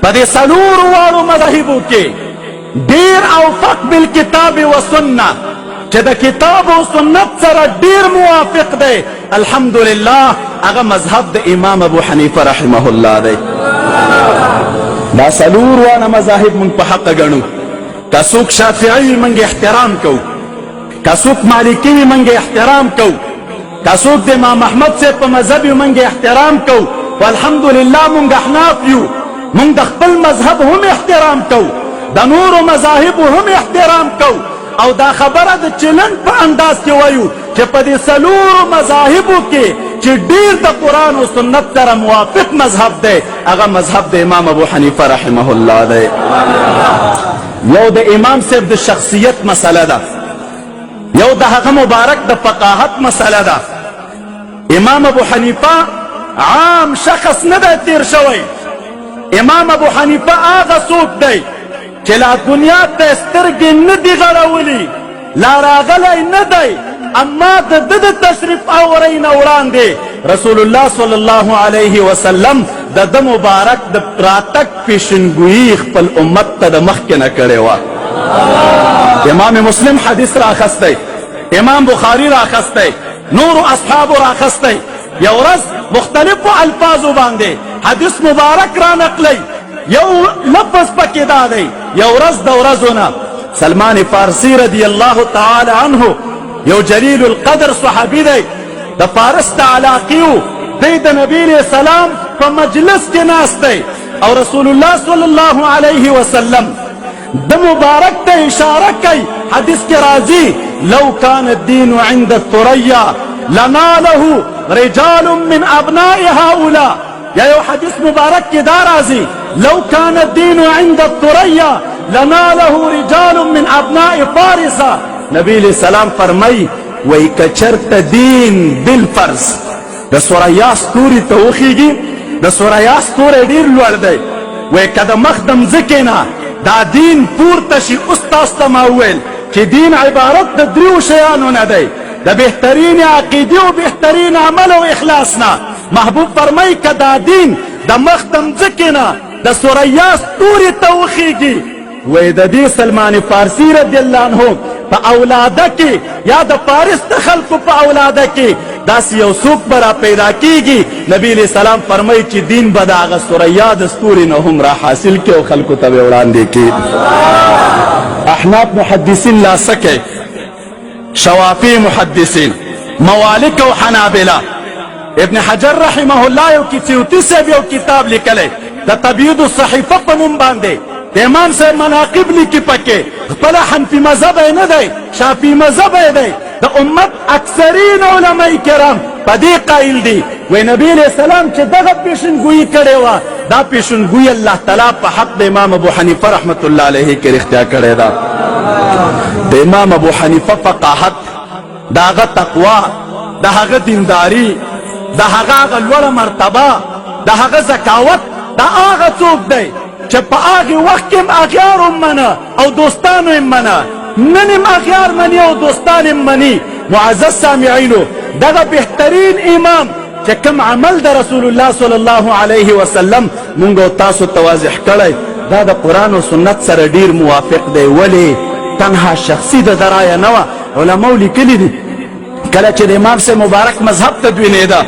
پدې څلورو واړو مذاهبو کې ډېر اوفق بالکتاب و سنه چې د کتاب او سنت سره ډېر موافق دی الحمدلله هغه مذهب د امام ابو حنیفه رحمه الله دی دا څلور واړه مذاهب موږ په حق ګڼو که څوک شافعي موږ احترام کوو که څوک مالکي وي موږ احترام کوو که څوک د امام احمد صاحب په مذهب وي موږ احترام کوو والحمدلله موږ احناف یو موږ د خپل مذهب هم احترام کوو د نورو مذاهبو هم احترام کوو او دا خبره د چلن په انداز کې وایو چې په دې څلورو مذاهبو کې چې ډېر د قرآن او سنت سره موافق مذهب دی هغه مذهب د امام ابو حنیفه رحمه الله دی یو د امام صاحب د شخصیت مسله ده یو د هغه مبارک د فقاهت مسله ده امام ابو حنیفه عام شخص نه دی تیر شوی امام ابو حنیفه هغه څوک دی چې لا دنیا ته سترګې نه دي غړولي لا راغلی نه دی اما د ده د تشریف اورۍ نه وړاندې رسول الله صلی الله علیه وسلم د ده مبارک د راتګ پیشنګویي خپل امت ته د مخکې نه کړې وه امام مسلم حدیث راخستی امام بخاری راخستی نورو اصحابو راخستی یو ورځ مختلفو الفاظو باندې حدیث مبارک را نقلی یو لفظ پکې دا دی یو ورځ د ورځو نه سلمان فارسی رضی الله تعالی عنه یو جلیل القدر صحابي دی د فارس د علاقې و دی د نبي علیه السلام په مجلس کې ناست دی او رسول الله صلی الله علیه وسلم د مبارک ته اشاره کوي حدیث کې راځي لو کان الدین عند الثریا لناله رجال من ابناء هؤلاء یا یو حدیث مبارک کې دا راځي لو کان الدین عند الثریا لناله رجال من ابناء فارس نبی علیہ السلام فرمائی وی کچرت دین بالفرض د ثریا ستوري ته وخیږي د ثریا ستوری ډیر لوړ دی وی که د مخ د مځکې نه دا دین پورته شي اوس تاسو ته ما وویل چې دین عبارت د دریو شیانو نه دی د بهترین عقیدې او بهترین عمل او اخلاص نه محبوب فرمایي که دا دین د مخ د مځکې نه د ثریا ستوري ته وخیږي وی د دې سلمان فارسی رضی الله عنه په اولاده کې یا د فارس د خلکو په اولاده کې داسې یو څوک به را پیدا کیږي نبی علیه السلام فرمایي چې دین به د هغه ثریا د ستوري نه هم را حاصل کړي او خلکو ته به وړاندې کړي احناف محدثین لا سکه شوافی محدثین موالک او حنابله ابن حجر رحمه الله یو سیوطي صاحب یو کتاب لیکلی د تبیید الصحیفه په نوم باندې د امام صاحب مناقب لیکي پکې خپل حنفي مذهب یې نه دی شافعي مذهب یې دی د امت اکثرین علماء کرام په دې قایل دي وی نبی علیه السلام چې دغه پیشنګویي کړې وه دا پیشنګویي الله تعالی په حق د امام ابو حنیفه رحمت الله علیه کې رښتیا کړې ده د امام ابو حنیفه فقاهت د هغه تقوا د هغه دینداري د هغه لوړه مرتبه د هغه ذکاوت دا هغه څوک دی چې په هغې وخت کې هم اغیار هم منه او دوستانو هم منه نن هم اغیار مني او دوستان هم مني معزز سامعینو دغه بهترین امام چې کوم عمل د رسول الله صلی الله علیه وسلم مونږ او تاسو ته واضح کړی دا د قرآن او سنت سره ډیر موافق دی ولې تنها شخصي د درایه نه وه علماو لیکلي دي کله چې د امام صاحب مبارک مذهب تدوینېده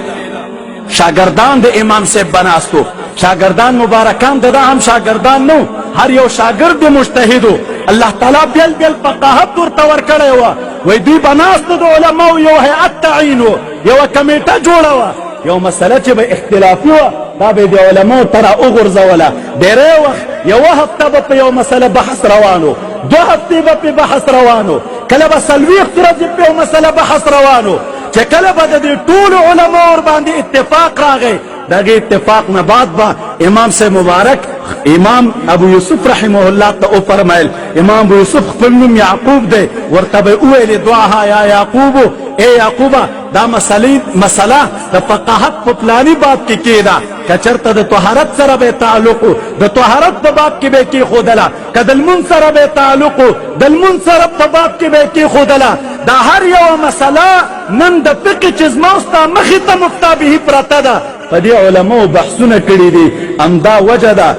شاگردان د امام صاحب بناستو شاگردان مبارکان د ده هم شاگردان نو هر یو شاگرد مجتهدو الله تعالی بیل بیل فقاهت ورته ورکړی وه وی دوی بناستو د علماو یو هیئت تعین و یوه کمیټه جوړه وه یو مسله چې به اختلافي وه دا به د علماو ته را وغورځوله ډېری وخت یوه هفته به په یو مسله بحث روانو 2 هفتې به پې بحث روانو کله به 40 ورځې په یو مسله بحث روانو چې کله به د دې ټولو علماو ورباندې اتفاق راغی دغه اتفاق نه بعد به امام صاحب مبارک امام ابو یوسف رحمه الله ته وفرمایل امام ابو یوسف خپل نوم یعقوب دی ورته به وویلې دعاها یا یعقوبو ای یعقوبه دا مسله د فقاهت په پلاني باب کې کېده که چېرته د طهارت سره به تعلق و د طهارت په باب کې به یې کېښودله که د لمونځ سره به تعلق و د لمونځ سره په باب کې به یې کېښودله دا هر یوه مسله نن د فقه چې زما او ستا مخې ته مفتابهي پرته ده په دې علماو بحثونه کړي دي همدا وجه ده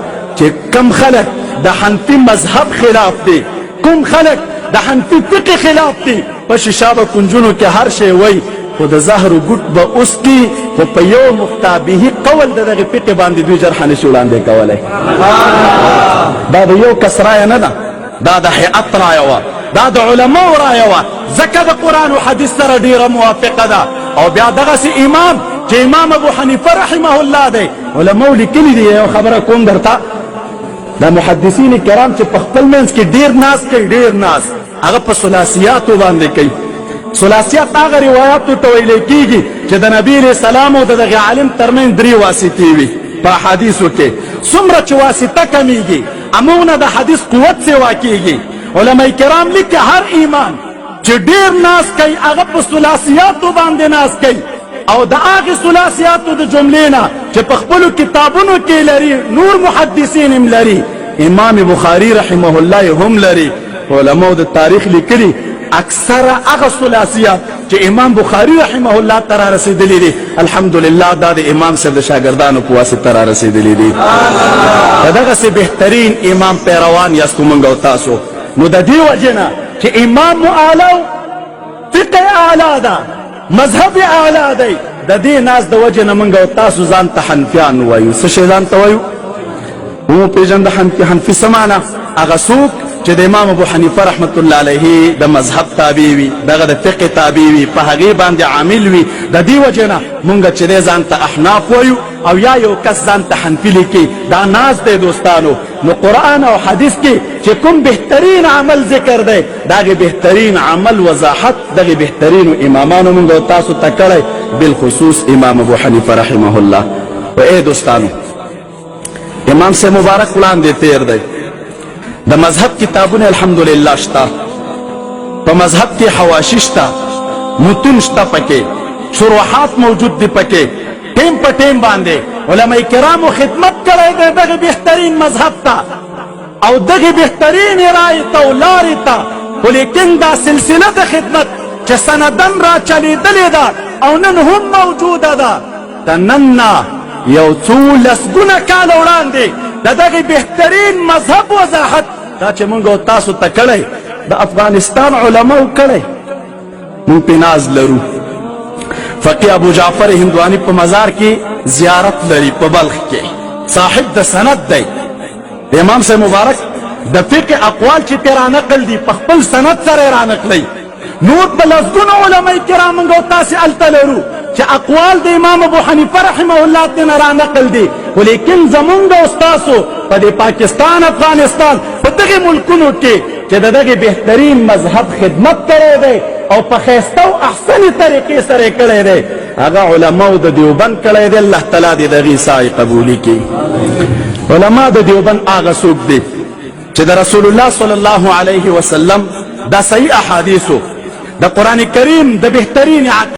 چې کم خلق د حنفي مذهب خلاف دي، کوم خلق د حنفي فقه خلاف دي، په شیشابه کنجونو کې هر شی وای، خو د زهر ګوټ به اوس کی، خو په یو مختابه قول د دغه فقه باندې دوی جرح نشي وړاندې کولی. دا د یو کس رایه نه ده، دا د هیئت رایه وه، دا د علماو رایه وه، ځکه د قرآن و حدیث سره ډیره موافقه ده. او بیا دغسې امام چې امام ابو حنیفه رحمه الله دی، علماو لیکلي دي. یو خبره کوم درته، دا محدثین کرام چې په خپل منځ کې ډیر ناز کوي، ډیر ناز هغه په ثلاثیاتو باندې کوي. ثلاثیات هغه روایاتو ته ویل کېږي چې د نبي علیه السلام او د دغه عالم ترمنځ درې واسطې وي په حدیثو کې. څومره چې واسطه کمیږي همونه د حدیث قوت سوا کېږي. علما کرام لیکي هر ایمان چې ډیر ناز کوي هغه په ثلاثیاتو باندې ناز کوي، او د هغې ثلاثیاتو د جملې نه چې په خپلو کتابونو کې لري، نور محدثین هم لري، امام بخاري رحمه الله هم لري. علماو د تاریخ لیکلي اکثره هغه ثلاثیات چې امام بخاري رحمه الله ته را رسېدلي دي، الحمدلله دا د امام صاحب د شاګردانو په واسطه را رسېدلي دي. د دغسې بهترین امام پیروان یاستو موږ او تاسو. نو د دې وجې نه چې امام مو اعلی، فقه اعلی ده، مذهب اعلی دی، د دې ناز د وجې نه موږ او تاسو ځان ته حنفیان وایو. څه شی ځان ته وایو؟ وپېژنده حنفي څه معنی؟ هغه څوک چې د امام ابو حنیفه رحمت الله علیه د مذهب تابع وي، دغه د فقه تابع وي، په هغې باندې عامل وي. د دې وجې نه مونږ چې دی ځان ته احناف وایو، او یا یو کس ځان ته حنفي لیکي، دا ناز دی دوستانو. نو قرآن او حدیث کې چې کوم بهترین عمل ذکر دی، د هغې بهترین عمل وضاحت دغې بهترینو امامانو مونږ او تاسو ته کړی، بالخصوص امام ابو حنیفه رحمه الله. و ای دوستانو، امام سے مبارک وړاندې تیر دی، د مذهب کتابونه الحمدلله شته، په مذهب کې حواشي شته، متون شته، پکې شروحات موجود دي، پکې ټیم په ټیم باندې علما کرامو خدمت کړی دی دغه بهترین مذهب ته او دغه بهترین رای ته او لارې ته. خو لیکن دا سلسله د خدمت چې سندن را چلیدلې ده او نن هم موجوده ده، د نن نه یو څو لسګونه کاله وړاندې د دغه بهترین مذهب وضاحت دا چې موږ او تاسو ته کړی، د افغانستان علماو کړی، موږ پې ناز لرو. فقيه ابو جعفر هندواني په مزار کې زیارت لري په بلخ کې، صاحب د سند دی. د امام صاحب مبارک د فقه اقوال چې ترې رانقل دي په خپل سند سره یې رانقلی. نور په لسګونو علما کرام موږ او تاسې هلته لرو چې اقوال د امام ابو حنیفه رحمه الله ترې رانقل دي، خو لیکن زمونږ او ستاسو په دې پاکستان، افغانستان، په دغې ملکونو کې چې د دغې بهترین مذهب خدمت کړی دی او په ښایسته او احسنې طریقې سره یې کړی دی، هغه علماو د دیوبند کړی دی. الله تعالی دې د هغې سعی قبولي کړي. علما د دیوبند هغه څوک دی چې د رسول الله صلی الله علیه وسلم د صحیح احادیثو د قرآن کریم د بهترین